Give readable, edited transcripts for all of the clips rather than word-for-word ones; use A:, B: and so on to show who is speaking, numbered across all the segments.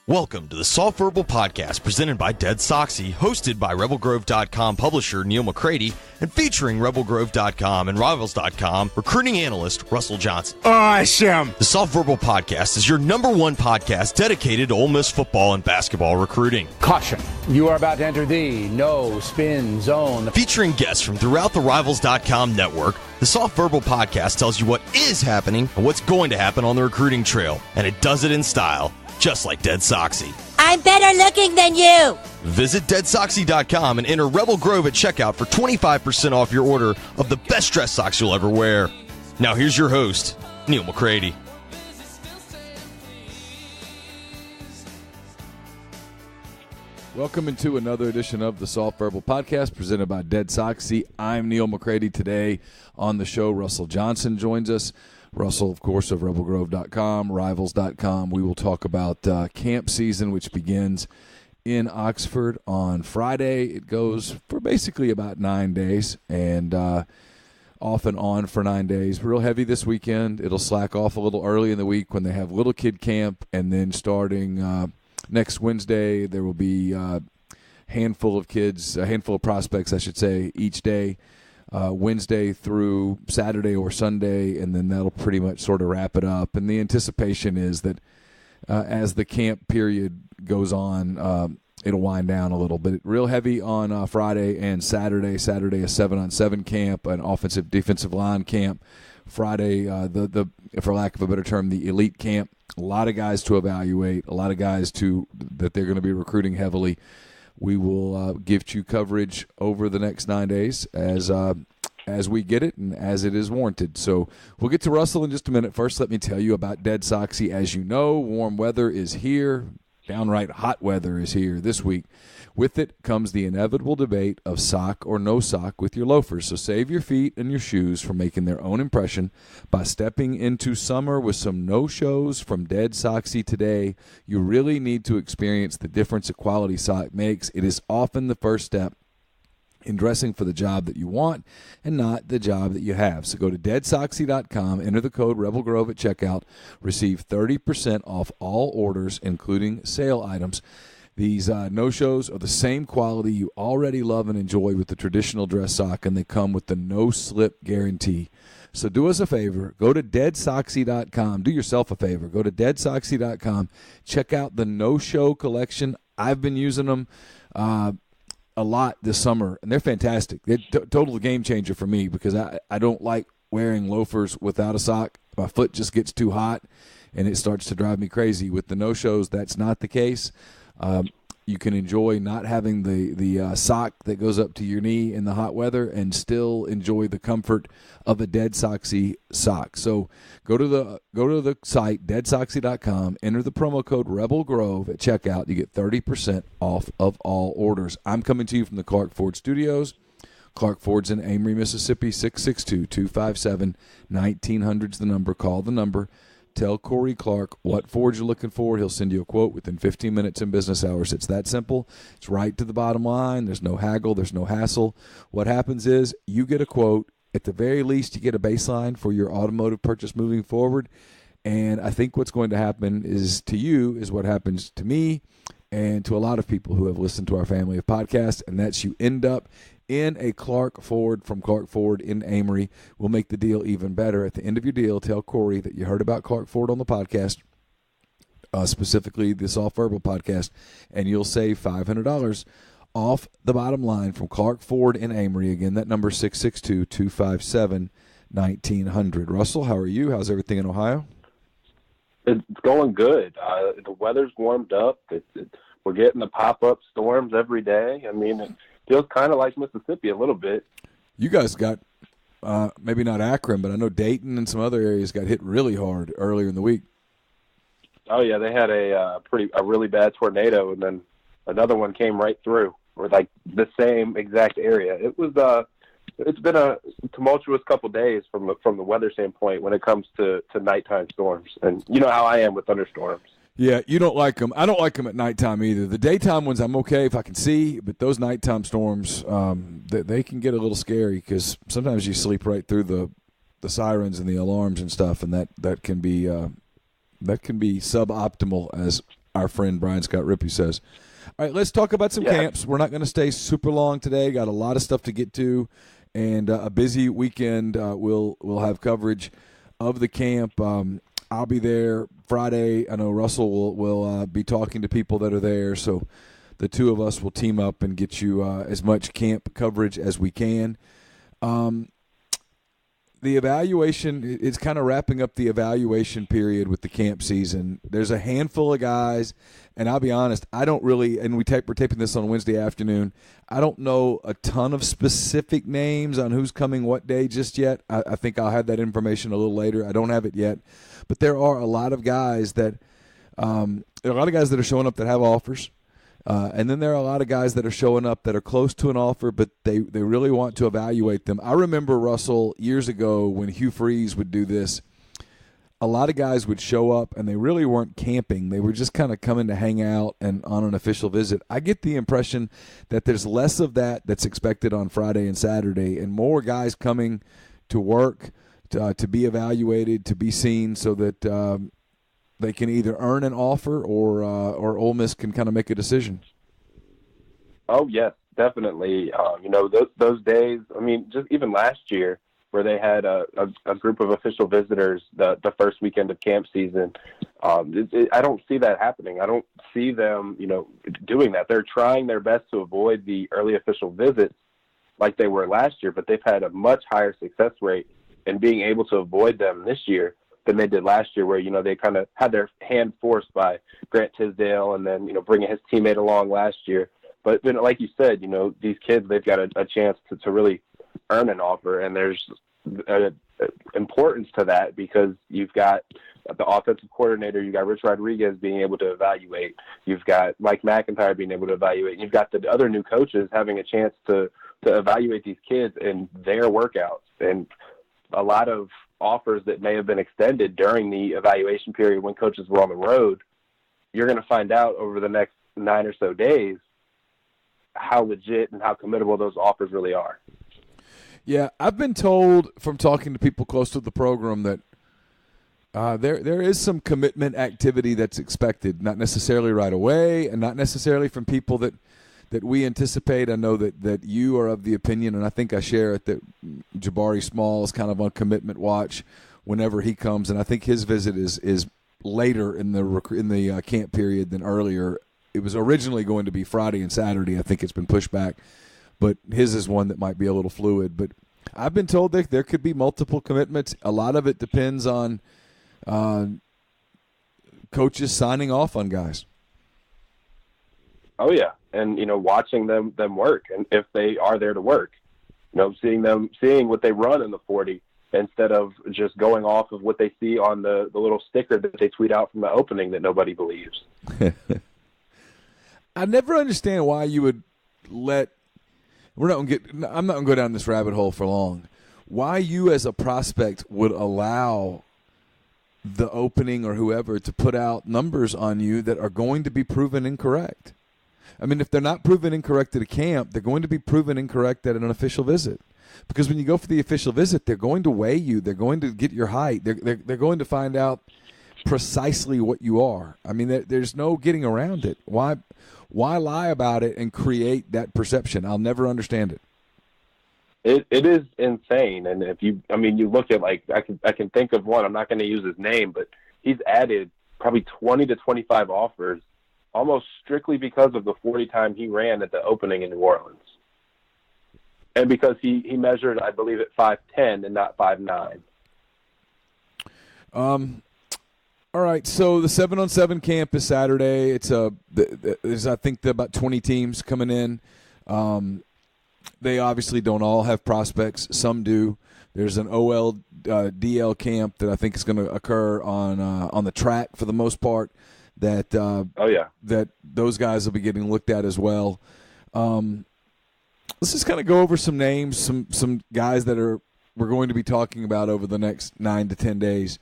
A: Welcome to the Soft Verbal Podcast presented by Dead Soxy, hosted by RebelGrove.com publisher Neal McCready, and featuring RebelGrove.com and Rivals.com recruiting analyst Russell Johnson.
B: Awesome!
A: The Soft Verbal Podcast is your #1 podcast dedicated to Ole Miss football and basketball recruiting.
C: Caution, you are about to enter the no spin zone.
A: Featuring guests from throughout the Rivals.com network, the Soft Verbal Podcast tells you what is happening and what's going to happen on the recruiting trail, and it does it in style. Just like Dead Soxy.
D: I'm better looking than you.
A: Visit deadsoxy.com and enter Rebel Grove at checkout for 25% off your order of the best dress socks you'll ever wear. Now here's your host, Neal McCready.
E: Welcome into another edition of the Soft Verbal Podcast presented by Dead Soxy. I'm Neal McCready. Today on the show, Russell Johnson joins us. Russell, of course, of RebelGrove.com, Rivals.com. We will talk about camp season, which begins in Oxford on Friday. It goes for basically about 9 days and off and on for 9 days. Real heavy this weekend. It'll slack off a little early in the week when they have little kid camp, and then starting next Wednesday, there will be a handful of prospects, I should say, each day. Wednesday through Saturday or Sunday, and then that'll pretty much sort of wrap it up. And the anticipation is that as the camp period goes on, it'll wind down a little bit. Real heavy on Friday and Saturday. Saturday, a 7-on-7 camp, an offensive defensive line camp. Friday, the for lack of a better term, the elite camp. A lot of guys to evaluate, a lot of guys that they're going to be recruiting heavily. We will give you coverage over the next 9 days as we get it and as it is warranted. So we'll get to Russell in just a minute. First, let me tell you about Dead Soxy. As you know, warm weather is here. Downright hot weather is here this week. With it comes the inevitable debate of sock or no sock with your loafers. So save your feet and your shoes from making their own impression by stepping into summer with some no-shows from Dead Soxy today. You really need to experience the difference a quality sock makes. It is often the first step in dressing for the job that you want and not the job that you have. So go to deadsoxy.com, enter the code RebelGrove at checkout, receive 30% off all orders, including sale items. These no-shows are the same quality you already love and enjoy with the traditional dress sock, and they come with the no-slip guarantee. So do us a favor. Go to deadsoxy.com. Do yourself a favor. Go to deadsoxy.com. Check out the no-show collection. I've been using them a lot this summer, and they're fantastic. They're total game changer for me because I don't like wearing loafers without a sock. My foot just gets too hot, and it starts to drive me crazy. With the no-shows, that's not the case. You can enjoy not having the sock that goes up to your knee in the hot weather and still enjoy the comfort of a Dead Soxy sock. So go to the site, deadsoxy.com, enter the promo code RebelGrove at checkout. You get 30% off of all orders. I'm coming to you from the Clark Ford Studios. Clark Ford's in Amory, Mississippi, 662-257-1900's the number. Call the number. Tell Corey Clark what Ford you're looking for. He'll send you a quote within 15 minutes in business hours. It's that simple. It's right to the bottom line. There's no haggle. There's no hassle. What happens is you get a quote. At the very least, you get a baseline for your automotive purchase moving forward. And I think what's going to happen is to you is what happens to me and to a lot of people who have listened to our family of podcasts, and that's you end up in a Clark Ford from Clark Ford in Amory. We'll make the deal even better. At the end of your deal, tell Corey that you heard about Clark Ford on the podcast, specifically the Soft Verbal Podcast, and you'll save $500 off the bottom line from Clark Ford in Amory. Again, that number is 662-257-1900. Russell, how are you? How's everything in Ohio?
F: It's going good. The weather's warmed up. We're getting the pop-up storms every day. I mean, it feels kind of like Mississippi a little bit.
E: You guys got, maybe not Akron, but I know Dayton and some other areas got hit really hard earlier in the week. Oh,
F: yeah, they had a really bad tornado, and then another one came right through, or like the same exact area. It's been a tumultuous couple days from the weather standpoint when it comes to nighttime storms. And you know how I am with thunderstorms.
E: Yeah, you don't like them. I don't like them at nighttime either. The daytime ones I'm okay if I can see, but those nighttime storms, they can get a little scary because sometimes you sleep right through the sirens and the alarms and stuff, and that can be suboptimal, as our friend Brian Scott Rippey says. All right, let's talk about some camps. We're not going to stay super long today. Got a lot of stuff to get to, and a busy weekend. We'll have coverage of the camp. I'll be there Friday. I know Russell will be talking to people that are there, so the two of us will team up and get you as much camp coverage as we can. The evaluation, it's kind of wrapping up the evaluation period with the camp season. There's a handful of guys, and I'll be honest, I don't really, and we're taping this on Wednesday afternoon, I don't know a ton of specific names on who's coming what day just yet. I think I'll have that information a little later. I don't have it yet. But there are a lot of guys that are showing up that have offers. And then there are a lot of guys that are showing up that are close to an offer, but they really want to evaluate them. I remember, Russell, years ago when Hugh Freeze would do this, a lot of guys would show up and they really weren't camping. They were just kind of coming to hang out and on an official visit. I get the impression that there's less of that that's expected on Friday and Saturday and more guys coming to work, to be evaluated, to be seen so that they can either earn an offer or Ole Miss can kind of make a decision.
F: Oh, yes, definitely. Those days, I mean, just even last year where they had a group of official visitors the first weekend of camp season, I don't see that happening. I don't see them, doing that. They're trying their best to avoid the early official visits like they were last year, but they've had a much higher success rate in being able to avoid them this year than they did last year, where, they kind of had their hand forced by Grant Tisdale and then, bringing his teammate along last year. But then, like you said, these kids, they've got a chance to really earn an offer, and there's importance to that because you've got the offensive coordinator, you've got Rich Rodriguez being able to evaluate, you've got Mike McIntyre being able to evaluate, and you've got the other new coaches having a chance to evaluate these kids in their workouts. And a lot of offers that may have been extended during the evaluation period when coaches were on the road, you're going to find out over the next 9 or so days how legit and how committable those offers really are.
E: Yeah, I've been told from talking to people close to the program that there is some commitment activity that's expected, not necessarily right away and not necessarily from people that we anticipate. I know that you are of the opinion, and I think I share it, that Jabari Small is kind of on commitment watch whenever he comes, and I think his visit is later in the camp period than earlier. It was originally going to be Friday and Saturday. I think it's been pushed back, but his is one that might be a little fluid. But I've been told that there could be multiple commitments. A lot of it depends on coaches signing off on guys.
F: Oh, yeah. And, watching them work, and if they are there to work, seeing what they run in the 40 instead of just going off of what they see on the little sticker that they tweet out from the opening that nobody believes.
E: I never understand why you would let – I'm not going to go down this rabbit hole for long. Why you as a prospect would allow the opening or whoever to put out numbers on you that are going to be proven incorrect. I mean, if they're not proven incorrect at a camp, they're going to be proven incorrect at an official visit. Because when you go for the official visit, they're going to weigh you. They're going to get your height. They're going to find out precisely what you are. I mean, there's no getting around it. Why lie about it and create that perception? I'll never understand it.
F: It is insane. And if you look at, like, I can think of one. I'm not going to use his name, but he's added probably 20 to 25 offers almost strictly because of the 40 time he ran at the opening in New Orleans. And because he measured, I believe, at 5'10" and not 5'9".
E: All right, so the 7-on-7 camp is Saturday. There's I think about 20 teams coming in. They obviously don't all have prospects. Some do. There's an OL DL camp that I think is going to occur on the track for the most part. That that those guys will be getting looked at as well. Let's just kind of go over some names, some guys that we're going to be talking about over the next 9 to 10 days.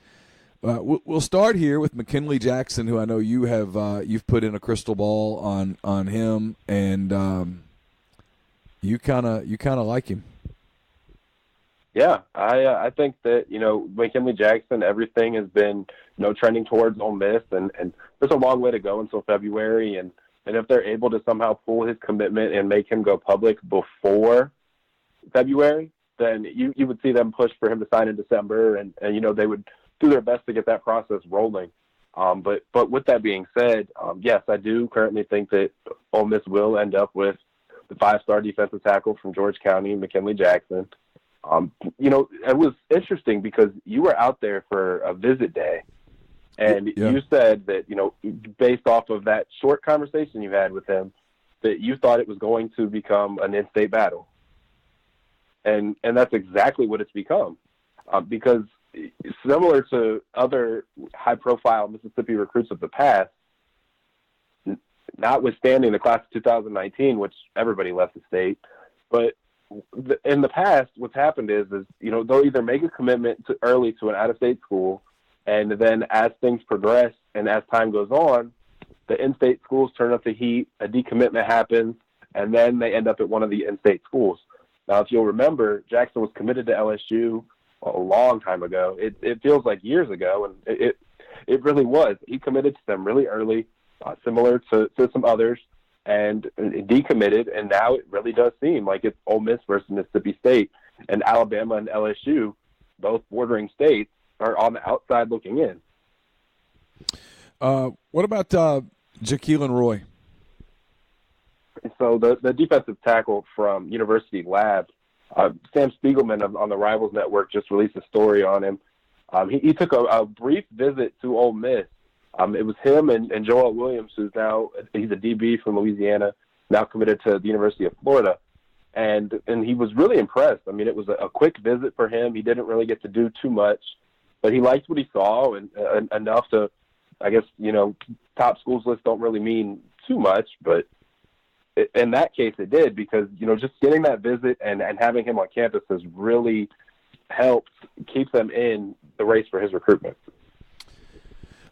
E: We'll start here with Mckinley Jackson, who I know you have you've put in a crystal ball on him, and you kind of like him.
F: Yeah, I think that, McKinley Jackson, everything has been, trending towards Ole Miss, and there's a long way to go until February. And if they're able to somehow pull his commitment and make him go public before February, then you would see them push for him to sign in December, and they would do their best to get that process rolling. But with that being said, yes, I do currently think that Ole Miss will end up with the 5-star defensive tackle from George County, McKinley Jackson. It was interesting because you were out there for a visit day, and you said that, based off of that short conversation you had with him, that you thought it was going to become an in-state battle. And that's exactly what it's become, because similar to other high-profile Mississippi recruits of the past, notwithstanding the class of 2019, which everybody left the state, but in the past, what's happened is they'll either make a commitment early to an out-of-state school, and then as things progress and as time goes on, the in-state schools turn up the heat, a decommitment happens, and then they end up at one of the in-state schools. Now, if you'll remember, Jackson was committed to LSU a long time ago. It feels like years ago, and it really was. He committed to them really early, similar to some others, and decommitted, and now it really does seem like it's Ole Miss versus Mississippi State, and Alabama and LSU, both bordering states, are on the outside looking in.
E: What about Jaqueline Roy?
F: So the defensive tackle from University Lab, Sam Spiegelman on the Rivals Network just released a story on him. He took a brief visit to Ole Miss. It was him and Joel Williams, he's a DB from Louisiana, now committed to the University of Florida. And he was really impressed. I mean, it was a quick visit for him. He didn't really get to do too much, but he liked what he saw, and enough to, I guess, top schools lists don't really mean too much, but in that case it did, because, just getting that visit and having him on campus has really helped keep them in the race for his recruitment.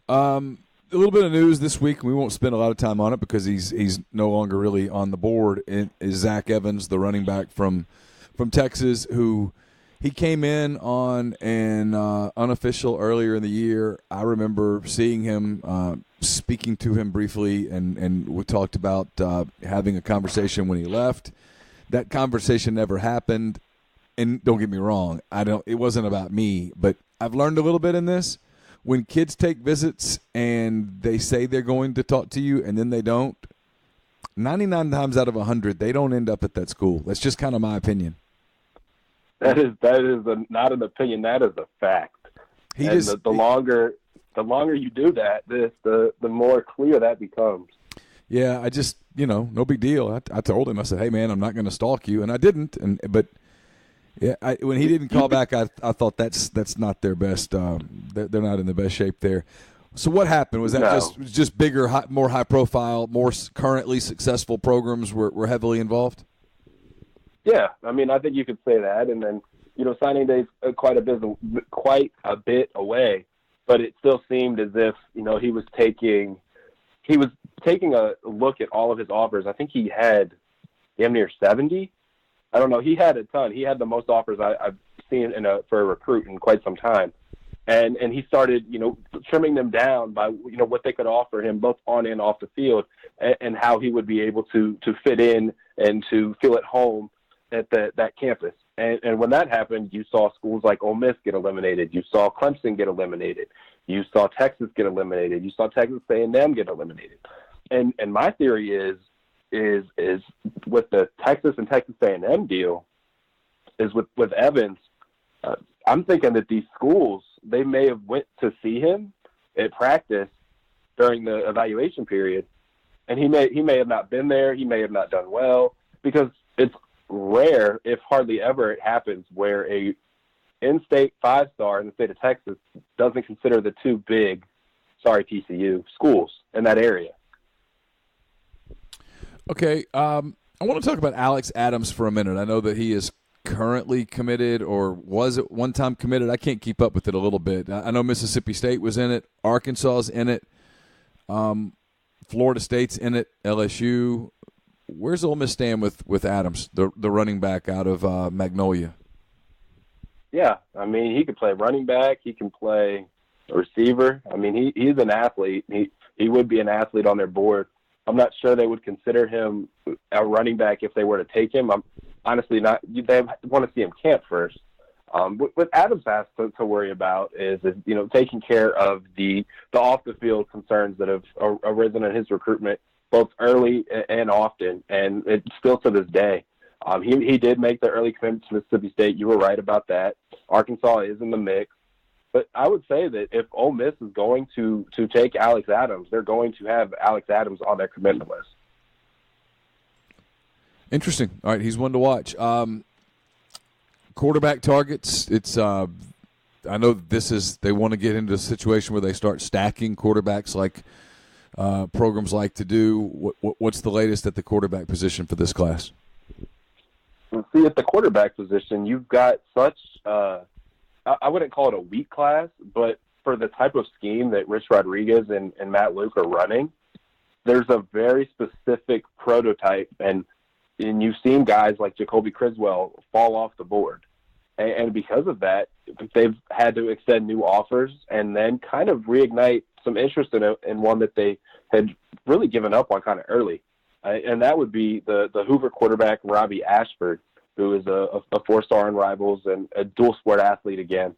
E: A little bit of news this week, and we won't spend a lot of time on it because he's no longer really on the board, is Zach Evans, the running back from Texas, who he came in on an unofficial earlier in the year. I remember seeing him, speaking to him briefly, and we talked about having a conversation when he left. That conversation never happened, and don't get me wrong, it wasn't about me, but I've learned a little bit in this. When kids take visits and they say they're going to talk to you and then they don't, 99 times out of 100, they don't end up at that school. That's just kind of my opinion.
F: That is not an opinion. That is a fact. The longer you do that, the more clear that becomes.
E: Yeah, I just, no big deal. I told him, I said, hey, man, I'm not going to stalk you. And I didn't. But yeah, when he didn't call back, I thought that's not their best. They're not in the best shape there. So what happened? Was that just bigger, more high profile, more currently successful programs were heavily involved?
F: Yeah, I mean, I think you could say that. And then, signing day's quite a bit away, but it still seemed as if he was taking a look at all of his offers. I think he had damn near 70. I don't know. He had a ton. He had the most offers I've seen for a recruit in quite some time. And he started, trimming them down by, what they could offer him both on and off the field, and how he would be able to fit in and to feel at home at that campus. And when that happened, you saw schools like Ole Miss get eliminated. You saw Clemson get eliminated. You saw Texas get eliminated. You saw Texas A&M get eliminated. And my theory is with the Texas and Texas A&M deal, is with Evans, I'm thinking that these schools, they may have went to see him at practice during the evaluation period, and he may have not been there. He may have not done well, because it's rare, if hardly ever, it happens where a in-state 5-star in the state of Texas doesn't consider the two big, sorry TCU, schools in that area.
E: Okay, I want to talk about Alex Adams for a minute. I know that he is currently committed, or was at one time committed. I can't keep up with it a little bit. I know Mississippi State was in it. Arkansas's in it. Florida State's in it. LSU. Where's Ole Miss stand with Adams, the running back out of Magnolia?
F: Yeah, I mean, he could play running back. He can play a receiver. I mean, he's an athlete. He would be an athlete on their board. I'm not sure they would consider him a running back if they were to take him. I'm honestly not. They want to see him camp first. What Adams has to worry about is taking care of the off the field concerns that have arisen in his recruitment, both early and often, and it's still to this day. He did make the early commitment to Mississippi State. You were right about that. Arkansas is in the mix. But I would say that if Ole Miss is going to take Alex Adams, they're going to have Alex Adams on their commitment list.
E: Interesting. All right, he's one to watch. Quarterback targets. It's I know they want to get into a situation where they start stacking quarterbacks like programs like to do. What's the latest at the quarterback position for this class?
F: See, at the quarterback position, you've got such I wouldn't call it a weak class, but for the type of scheme that Rich Rodriguez and Matt Luke are running, there's a very specific prototype, and you've seen guys like Jacoby Criswell fall off the board. And because of that, they've had to extend new offers and then kind of reignite some interest in one that they had really given up on kind of early. And that would be the Hoover quarterback, Robbie Ashford, who is a four-star in Rivals and a dual-sport athlete again,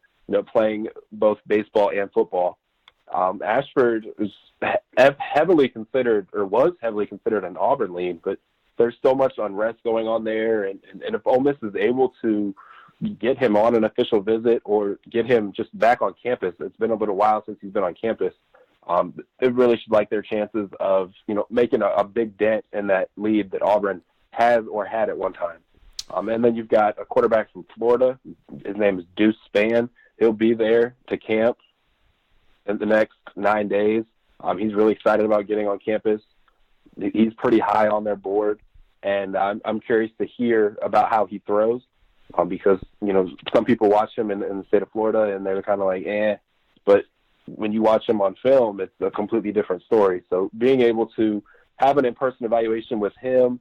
F: playing both baseball and football. Ashford is heavily considered, or was heavily considered, an Auburn lean, but there's so much unrest going on there. And if Ole Miss is able to get him on an official visit or get him just back on campus, it's been a little while since he's been on campus, it really should like their chances of, making a big dent in that lead that Auburn has or had at one time. And then you've got a quarterback from Florida. His name is Deuce Spann. He'll be there to camp in the next 9 days. He's really excited about getting on campus. He's pretty high on their board, and I'm curious to hear about how he throws because, some people watch him in the state of Florida, and they're kind of like, but when you watch him on film, it's a completely different story. So being able to have an in-person evaluation with him,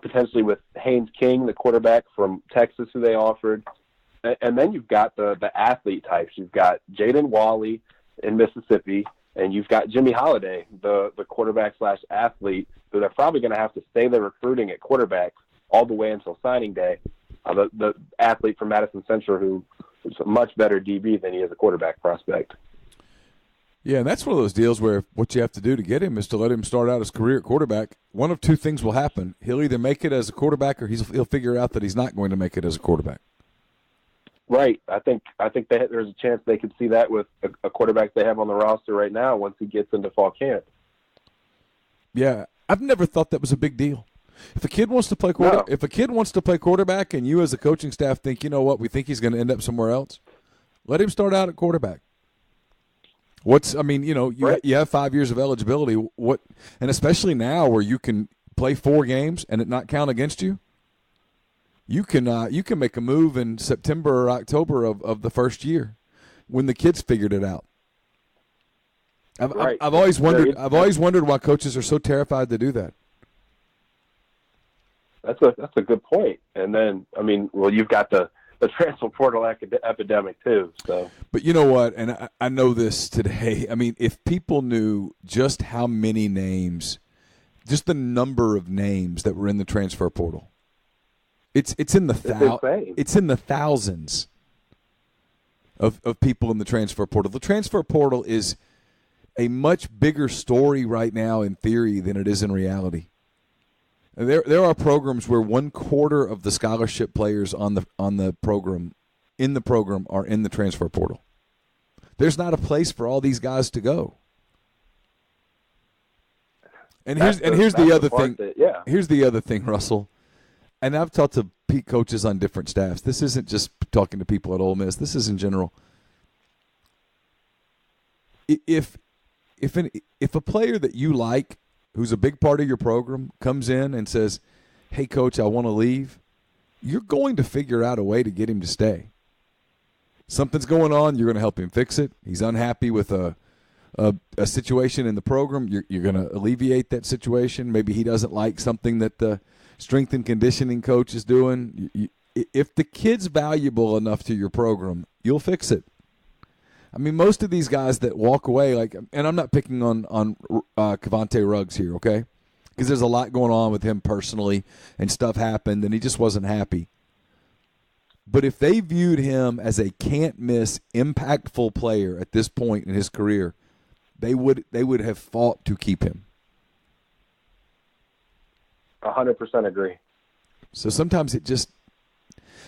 F: potentially with Haynes King, the quarterback from Texas who they offered. And then you've got the athlete types. You've got Jaden Wally in Mississippi, and you've got Jimmy Holiday, the quarterback/athlete, who they're probably going to have to stay there recruiting at quarterback all the way until signing day. The athlete from Madison Central who is a much better DB than he is a quarterback prospect.
E: Yeah, and that's one of those deals where what you have to do to get him is to let him start out his career at quarterback. One of two things will happen. He'll either make it as a quarterback or he'll figure out that he's not going to make it as a quarterback.
F: Right. I think there's a chance they could see that with a quarterback they have on the roster right now once he gets into fall camp.
E: Yeah, I've never thought that was a big deal. If a kid wants to play quarterback and you as a coaching staff think, we think he's going to end up somewhere else, let him start out at quarterback. You have 5 years of eligibility. And especially now where you can play 4 games and it not count against you, you can make a move in September or October of the first year when the kids figured it out. I've always wondered why coaches are so terrified to do that.
F: That's a good point. And then you've got the transfer portal epidemic too. So,
E: but you know what? And I know this today. If people knew just how many names, just the number of names that were in the transfer portal, it's in the thousands of people in the transfer portal. The transfer portal is a much bigger story right now in theory than it is in reality. There are programs where 1/4 of the scholarship players on the program are in the transfer portal. There's not a place for all these guys to go. And here's the other thing. Here's the other thing, Russell. And I've talked to coaches on different staffs. This isn't just talking to people at Ole Miss. This is in general. If a player that you like, who's a big part of your program, comes in and says, "Hey, coach, I want to leave," you're going to figure out a way to get him to stay. Something's going on. You're going to help him fix it. He's unhappy with a situation in the program. You're going to alleviate that situation. Maybe he doesn't like something that the strength and conditioning coach is doing. if the kid's valuable enough to your program, you'll fix it. I mean, most of these guys that walk away, and I'm not picking on Cavante Ruggs here, okay? Because there's a lot going on with him personally, and stuff happened, and he just wasn't happy. But if they viewed him as a can't-miss, impactful player at this point in his career, they would have fought to keep him.
F: 100% agree.
E: So sometimes it just,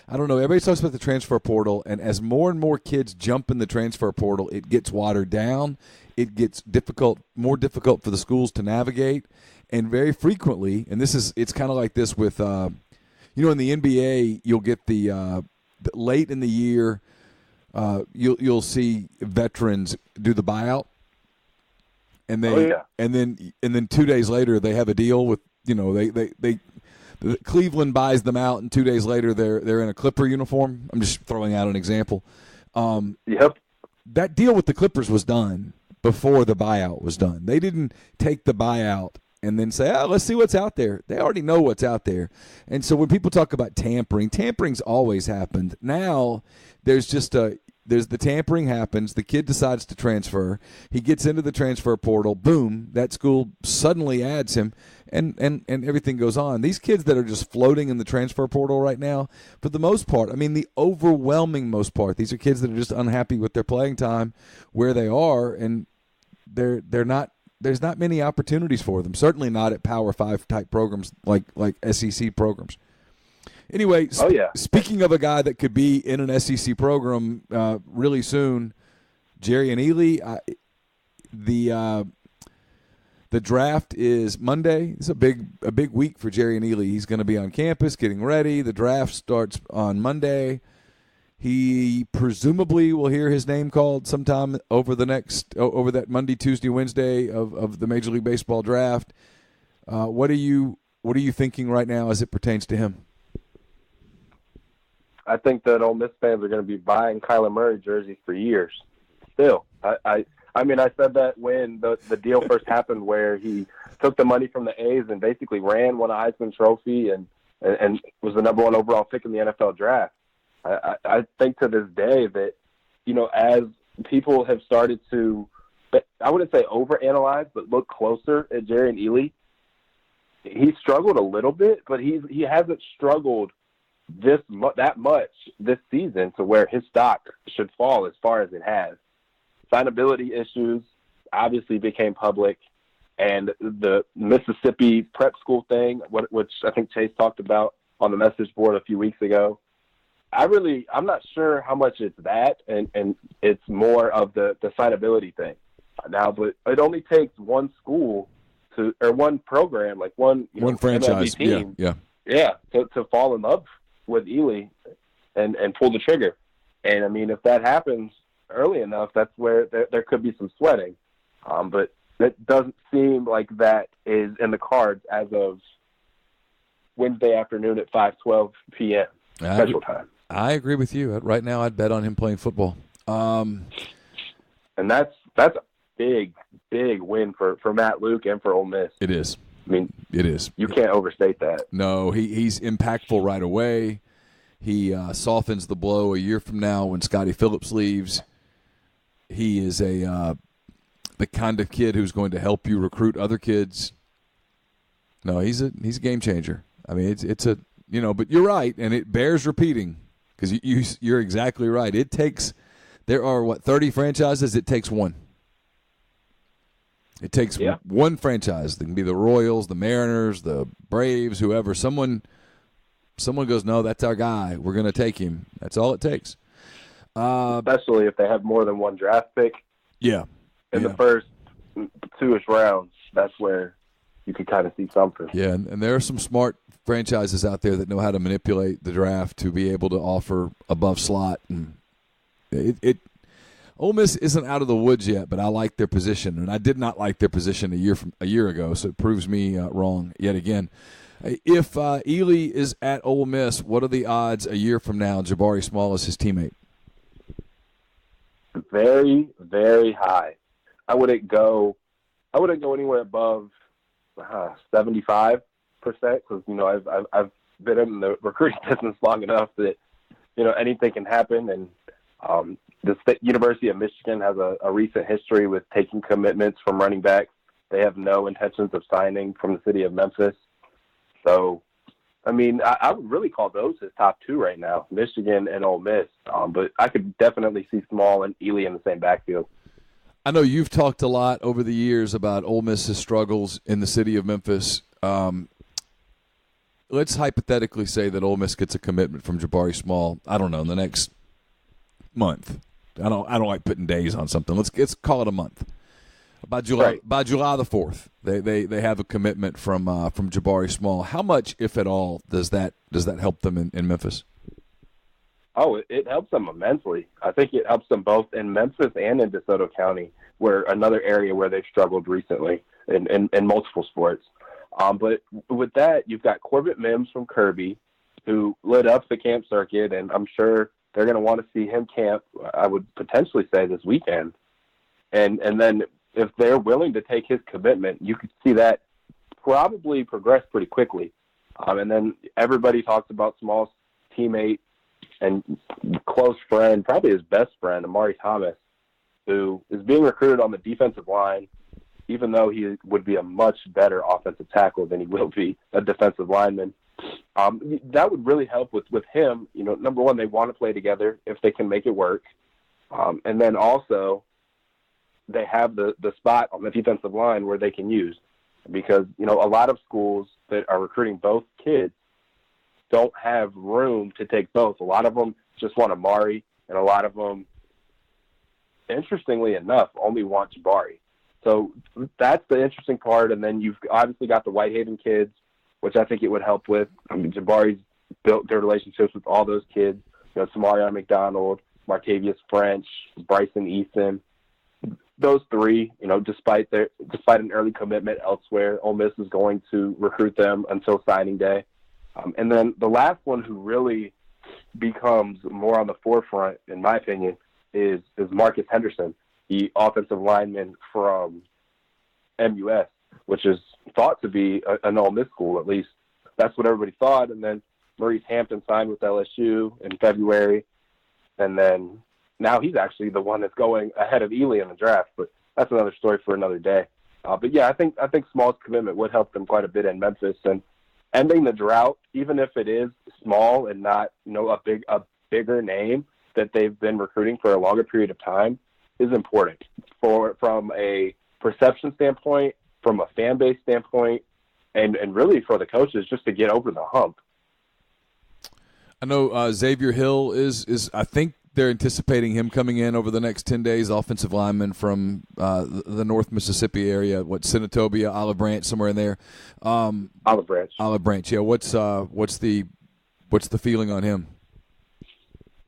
E: I don't know, everybody talks about the transfer portal, and as more and more kids jump in the transfer portal, it gets watered down. It gets more difficult for the schools to navigate, and very frequently, and it's kind of like this with, in the NBA, you'll get the late in the year, you'll see veterans do the buyout, and and then 2 days later they have a deal with, Cleveland buys them out, and 2 days later they're in a Clipper uniform. I'm just throwing out an example.
F: Yep.
E: That deal with the Clippers was done before the buyout was done. They didn't take the buyout and then say, let's see what's out there. They already know what's out there. And so when people talk about tampering's always happened. Now there's the tampering happens. The kid decides to transfer. He gets into the transfer portal. Boom, that school suddenly adds him, and everything goes on. These kids that are just floating in the transfer portal right now, for the most part, I mean the overwhelming most part, these are kids that are just unhappy with their playing time where they are, and they're not. There's not many opportunities for them. Certainly not at Power 5 type programs like SEC programs. Anyway, speaking of a guy that could be in an SEC program really soon, Jerry and Ely, the draft is Monday. It's a big week for Jerry and Ely. He's going to be on campus getting ready. The draft starts on Monday. He presumably will hear his name called sometime over that Monday, Tuesday, Wednesday of the Major League Baseball draft. What are you thinking right now as it pertains to him?
F: I think that Ole Miss fans are going to be buying Kyler Murray jerseys for years. Still, I said that when the deal first happened, where he took the money from the A's and basically won a Heisman Trophy and was the number one overall pick in the NFL draft. I think to this day that, as people have started to, I wouldn't say overanalyze, but look closer at Jerry and Ely, he struggled a little bit, but he hasn't struggled that much this season to where his stock should fall as far as it has. Signability issues obviously became public, and the Mississippi prep school thing, which I think Chase talked about on the message board a few weeks ago. I'm not sure how much it's that, and it's more of the signability thing now. But it only takes one school or one program, like one
E: franchise
F: team, to fall in love with Ely and pull the trigger. And I mean, if that happens early enough, that's where there could be some sweating. But it doesn't seem like that is in the cards as of Wednesday afternoon at 5:12 p.m. Special time.
E: I agree with you. Right now, I'd bet on him playing football.
F: And that's a big win for Matt Luke and for Ole Miss.
E: It is.
F: I mean,
E: it is.
F: You can't overstate that.
E: No, he's impactful right away. He softens the blow a year from now when Scotty Phillips leaves. He is the kind of kid who's going to help you recruit other kids. No, he's a game changer. I mean, it's a but you're right, and it bears repeating. Because you're exactly right. There are 30 franchises? It takes one. It takes one franchise. It can be the Royals, the Mariners, the Braves, whoever. Someone goes, no, that's our guy. We're going to take him. That's all it takes.
F: Especially if they have more than one draft pick.
E: Yeah.
F: In the first two-ish rounds, that's where you could kind of see something.
E: Yeah, and there are some smart franchises out there that know how to manipulate the draft to be able to offer above slot, and Ole Miss isn't out of the woods yet, but I like their position, and I did not like their position a year ago, so it proves me wrong yet again. If Ely is at Ole Miss, what are the odds a year from now Jabari Small is his teammate?
F: Very, very high. I wouldn't go anywhere above 75%, because I've been in the recruiting business long enough that, anything can happen. And the University of Michigan has a recent history with taking commitments from running backs. They have no intentions of signing from the city of Memphis. So, I would really call those his top two right now, Michigan and Ole Miss. But I could definitely see Small and Ely in the same backfield.
E: I know you've talked a lot over the years about Ole Miss's struggles in the city of Memphis. Let's hypothetically say that Ole Miss gets a commitment from Jabari Small, I don't know, in the next month. I don't like putting days on something. Let's call it a month. By July the 4th, they have a commitment from Jabari Small. How much, if at all, does that help them in Memphis?
F: Oh, it helps them immensely. I think it helps them both in Memphis and in DeSoto County, where another area where they've struggled recently in multiple sports. But with that, you've got Corbett Mims from Kirby, who lit up the camp circuit, and I'm sure they're going to want to see him camp, I would potentially say, this weekend. And then if they're willing to take his commitment, you could see that probably progress pretty quickly. And then everybody talks about Small's teammate and close friend, probably his best friend, Amari Thomas, who is being recruited on the defensive line, even though he would be a much better offensive tackle than he will be a defensive lineman. That would really help with him. Number one, they want to play together if they can make it work. And then also they have the spot on the defensive line where they can use, because, a lot of schools that are recruiting both kids don't have room to take both. A lot of them just want Amari, and a lot of them, interestingly enough, only want Jabari. So that's the interesting part. And then you've obviously got the Whitehaven kids, which I think it would help with. Jabari's built their relationships with all those kids. Samarion McDonald, Martavius French, Bryson Eason. Those three, despite an early commitment elsewhere, Ole Miss is going to recruit them until signing day. And then the last one who really becomes more on the forefront, in my opinion, is Marcus Henderson, the offensive lineman from MUS, which is thought to be an Ole Miss school, at least. That's what everybody thought. And then Maurice Hampton signed with LSU in February. And then now he's actually the one that's going ahead of Ely in the draft. But that's another story for another day. But yeah, I think Small's commitment would help them quite a bit in Memphis. And ending the drought, even if it is Small and not a bigger name that they've been recruiting for a longer period of time, is important from a perception standpoint, from a fan base standpoint, and really for the coaches just to get over the hump.
E: I know Xavier Hill is I think they're anticipating him coming in over the next 10 days, offensive lineman from the North Mississippi area, Senatobia, Olive Branch, somewhere in there.
F: Olive Branch,
E: yeah. What's the feeling on him?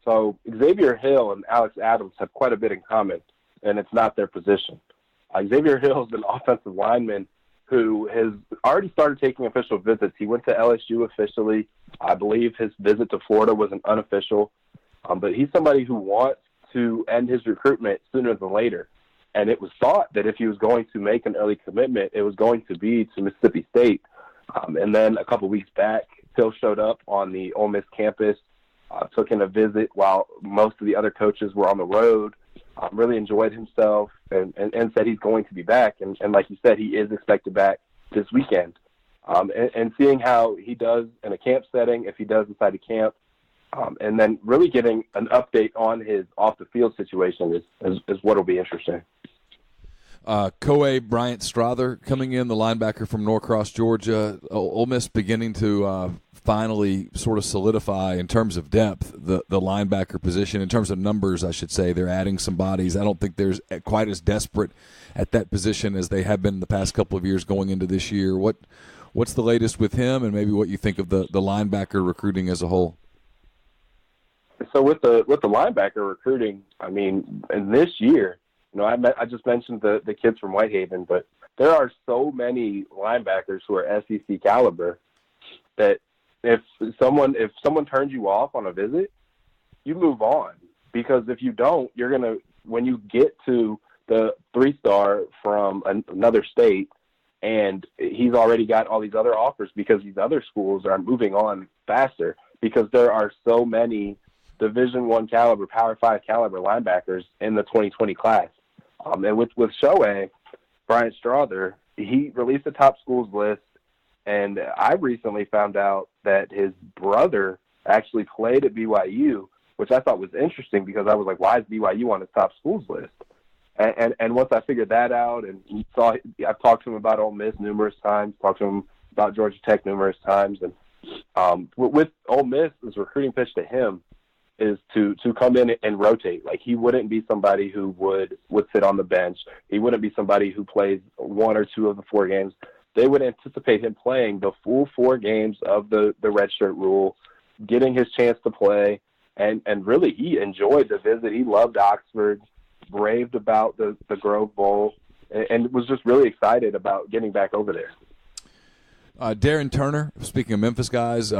F: So Xavier Hill and Alex Adams have quite a bit in common, and it's not their position. Xavier Hill is an offensive lineman who has already started taking official visits. He went to LSU officially. I believe his visit to Florida was an unofficial. But he's somebody who wants to end his recruitment sooner than later. And it was thought that if he was going to make an early commitment, it was going to be to Mississippi State. And then a couple weeks back, Hill showed up on the Ole Miss campus, took in a visit while most of the other coaches were on the road, really enjoyed himself, and said he's going to be back. And like you said, he is expected back this weekend. And seeing how he does in a camp setting, if he does decide to camp, and then really getting an update on his off-the-field situation is what will be interesting.
E: Koe Bryant Strother coming in, the linebacker from Norcross, Georgia. Ole Miss beginning to finally sort of solidify in terms of depth the linebacker position. In terms of numbers, I should say, they're adding some bodies. I don't think there's quite as desperate at that position as they have been in the past couple of years going into this year. What's the latest with him, and maybe what you think of the linebacker recruiting as a whole?
F: So with the linebacker recruiting, I mean, in this year, I just mentioned the kids from Whitehaven, but there are so many linebackers who are SEC caliber that if someone turns you off on a visit, you move on, because if you don't, you're gonna, when you get to the 3-star from another state, And he's already got all these other offers because these other schools are moving on faster because there are so many Division I caliber, Power 5 caliber linebackers in the 2020 class. And with Shohei, Brian Strother, he released the top schools list, and I recently found out that his brother actually played at BYU, which I thought was interesting because I was like, why is BYU on his top schools list? And once I figured that out and I've talked to him about Ole Miss numerous times, talked to him about Georgia Tech numerous times, and with Ole Miss, his recruiting pitch to him is to come in and rotate. Like, he wouldn't be somebody who would sit on the bench. He wouldn't be somebody who plays 1 or 2 of the 4 games. They would anticipate him playing the full 4 games of the redshirt rule, getting his chance to play, and really he enjoyed the visit. He loved Oxford, raved about the Grove Bowl, and was just really excited about getting back over there.
E: Darren Turner, speaking of Memphis guys,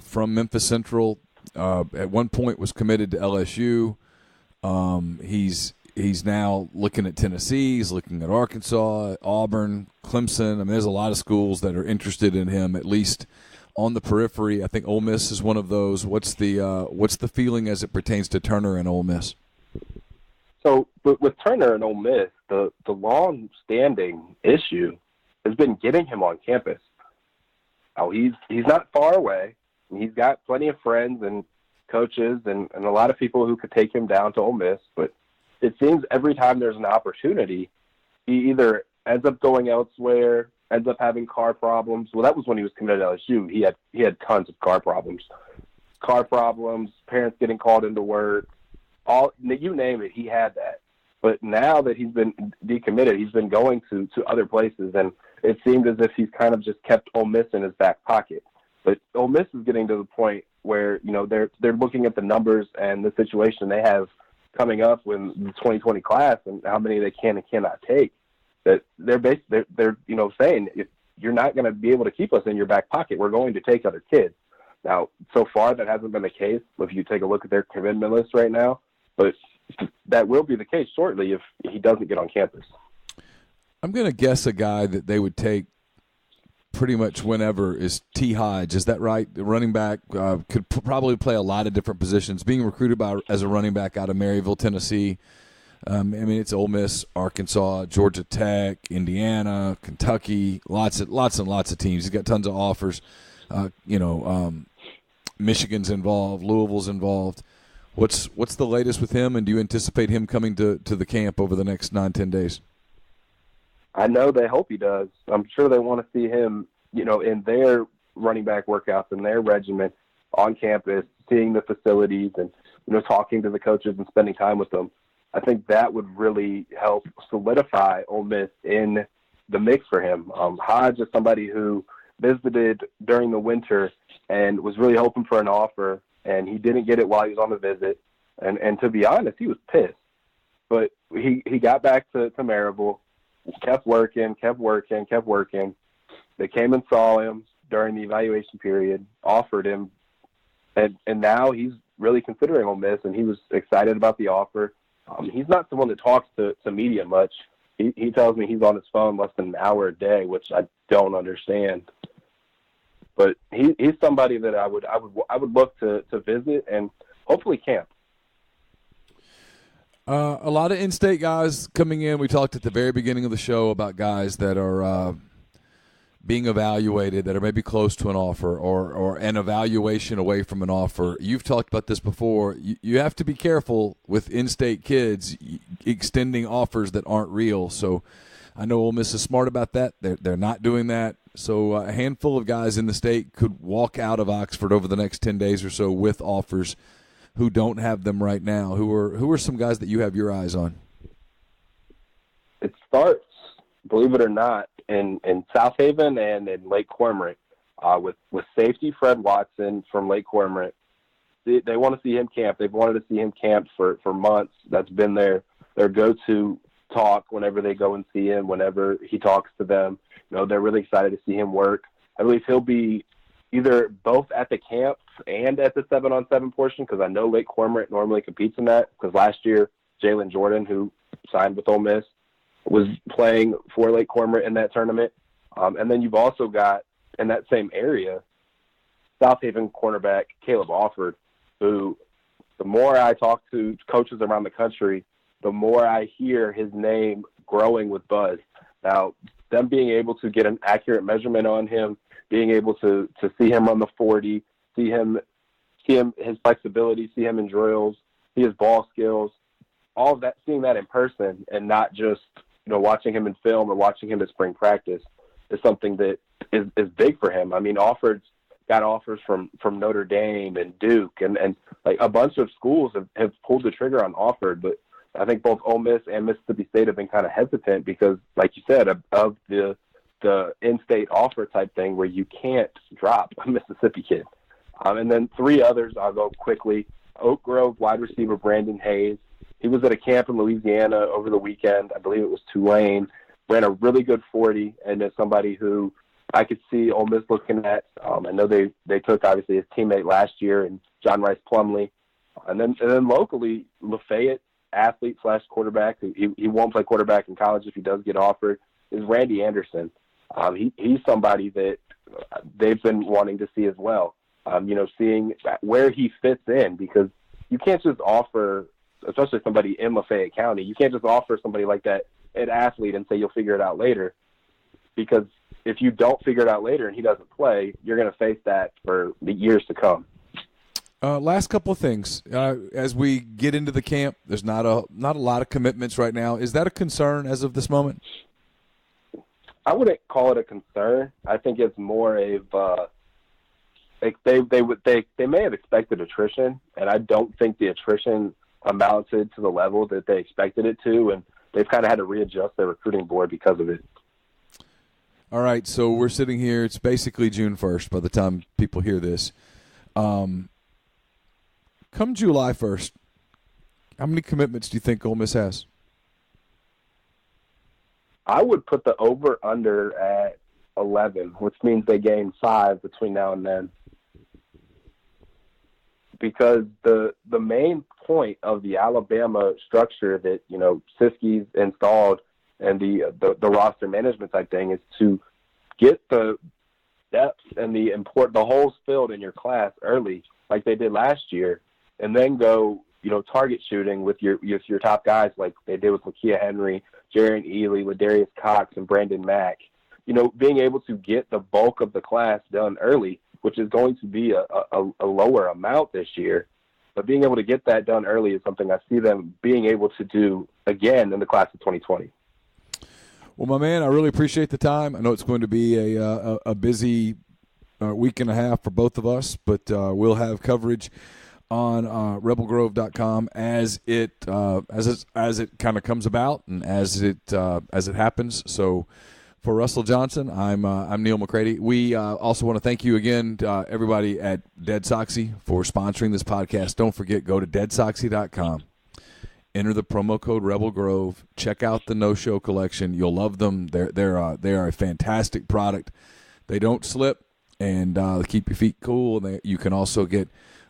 E: from Memphis Central, at one point was committed to LSU. He's now looking at Tennessee. He's looking at Arkansas, Auburn, Clemson. I mean, there's a lot of schools that are interested in him, at least on the periphery. I think Ole Miss is one of those. What's the feeling as it pertains to Turner and Ole Miss?
F: So with Turner and Ole Miss, the long-standing issue has been getting him on campus. Oh, he's not far away. He's got plenty of friends and coaches and a lot of people who could take him down to Ole Miss, but it seems every time there's an opportunity, he either ends up going elsewhere, ends up having car problems. Well, that was when he was committed to LSU. He had tons of car problems, parents getting called into work, you name it, he had that. But now that he's been decommitted, he's been going to other places, and it seemed as if he's kind of just kept Ole Miss in his back pocket. But Ole Miss is getting to the point where, they're looking at the numbers and the situation they have coming up with the 2020 class and how many they can and cannot take. That they're saying, if you're not going to be able to keep us in your back pocket, we're going to take other kids. Now, so far that hasn't been the case if you take a look at their commitment list right now, but that will be the case shortly if he doesn't get on campus.
E: I'm going to guess a guy that they would take pretty much whenever is T. Hodge. Is that right? The running back could probably play a lot of different positions. Being recruited as a running back out of Maryville, Tennessee. It's Ole Miss, Arkansas, Georgia Tech, Indiana, Kentucky, lots and lots of teams. He's got tons of offers. Michigan's involved, Louisville's involved. What's the latest with him, and do you anticipate him coming to the camp over the next 9-10 days?
F: I know they hope he does. I'm sure they want to see him, in their running back workouts and their regimen on campus, seeing the facilities and, talking to the coaches and spending time with them. I think that would really help solidify Ole Miss in the mix for him. Hodge is somebody who visited during the winter and was really hoping for an offer, and he didn't get it while he was on the visit. And to be honest, he was pissed. But he got back to Maryville, kept working. They came and saw him during the evaluation period, offered him, and now he's really considering Ole Miss, and he was excited about the offer. He's not someone that talks to media much. He tells me he's on his phone less than an hour a day, which I don't understand. But he's somebody that I would look to visit and hopefully camp.
E: A lot of in-state guys coming in. We talked at the very beginning of the show about guys that are being evaluated, that are maybe close to an offer or an evaluation away from an offer. You've talked about this before. You have to be careful with in-state kids extending offers that aren't real. So I know Ole Miss is smart about that. They're not doing that. So a handful of guys in the state could walk out of Oxford over the next 10 days or so with offers who don't have them right now. Who are some guys that you have your eyes on?
F: It starts, believe it or not, in South Haven and in Lake Cormorant with safety Fred Watson from Lake Cormorant. They want to see him camp. They've wanted to see him camp for months. That's been their go-to talk whenever they go and see him, whenever he talks to them. They're really excited to see him work. I believe he'll be either both at the camp and at the 7-on-7 portion, because I know Lake Cormorant normally competes in that, because last year Jalen Jordan, who signed with Ole Miss, was playing for Lake Cormorant in that tournament. And then you've also got, in that same area, South Haven cornerback Caleb Alford, who the more I talk to coaches around the country, the more I hear his name growing with buzz. Now, them being able to get an accurate measurement on him, being able to see him on the 40, see him his flexibility, see him in drills, see his ball skills, all of that, seeing that in person and not just, watching him in film or watching him at spring practice is something that is big for him. I mean, Alford's got offers from Notre Dame and Duke and like a bunch of schools have pulled the trigger on Alford, but I think both Ole Miss and Mississippi State have been kind of hesitant because, like you said, of the in-state offer type thing where you can't drop a Mississippi kid. And then 3 others, I'll go quickly. Oak Grove wide receiver Brandon Hayes. He was at a camp in Louisiana over the weekend. I believe it was Tulane. Ran a really good 40, and is somebody who I could see Ole Miss looking at. I know they took, obviously, his teammate last year, and John Rice Plumlee. And then locally, Lafayette athlete/quarterback, he won't play quarterback in college if he does get offered, is Randy Anderson. He's somebody that they've been wanting to see as well. Seeing where he fits in, because you can't just offer, especially somebody in Lafayette County, you can't just offer somebody like that an athlete and say you'll figure it out later, because if you don't figure it out later and he doesn't play, you're going to face that for the years to come.
E: Last couple of things. As we get into the camp, there's not a lot of commitments right now. Is that a concern as of this moment?
F: I wouldn't call it a concern. I think it's more of they may have expected attrition, and I don't think the attrition amounted to the level that they expected it to, and they've kind of had to readjust their recruiting board because of it.
E: All right, so we're sitting here. It's basically June 1st by the time people hear this. Come July 1st, how many commitments do you think Ole Miss has?
F: I would put the over-under at 11, which means they gain 5 between now and then. Because the main point of the Alabama structure that, Siski's installed and the roster management type thing is to get the depth and the holes filled in your class early, like they did last year, and then go, target shooting with your top guys like they did with Lakia Henry, Jaren Ely, Ladarius Cox, and Brandon Mack. Being able to get the bulk of the class done early, which is going to be a lower amount this year, but being able to get that done early is something I see them being able to do again in the class of 2020.
E: Well, my man, I really appreciate the time. I know it's going to be a busy week and a half for both of us, but we'll have coverage on rebelgrove.com as it kind of comes about and as it happens. So for Russell Johnson, I'm Neal McCready. We also want to thank you again, everybody at Dead Soxy, for sponsoring this podcast. Don't forget, go to deadsoxy.com. Enter the promo code Rebel Grove. Check out the no-show collection. You'll love them. They are a fantastic product. They don't slip, and they keep your feet cool. And you can also get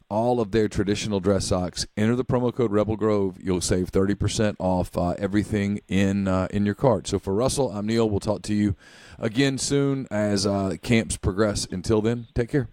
E: all of their traditional dress socks. Enter the promo code Rebel Grove. You'll save 30% off everything in your cart. So for Russell, I'm Neal. We'll talk to you again soon as camps progress. Until then, take care.